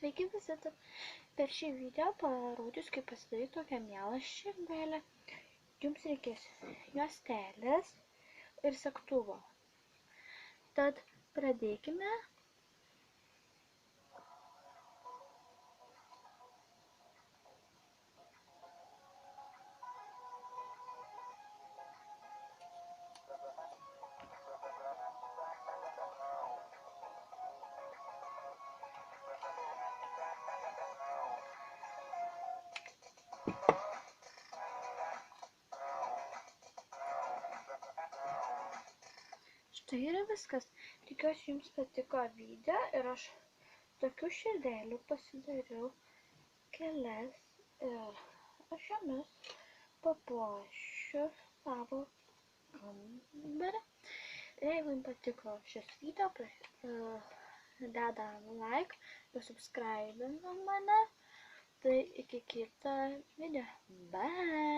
Sveiki visi, per šį video parodysiu, kaip pasidaryti tokią mielą širdelę. Jums reikės juostelės ir segtuvo. Tad pradėkime. Štai yra viskas. Tikiuosi jums patiko video ir aš tokių širdelių pasidariau kelias ir aš jomis papuošiu savo kambarį. Jeigu jums patiko šis video, dedam like ir subscribe mane. Tai iki kito video. Bye!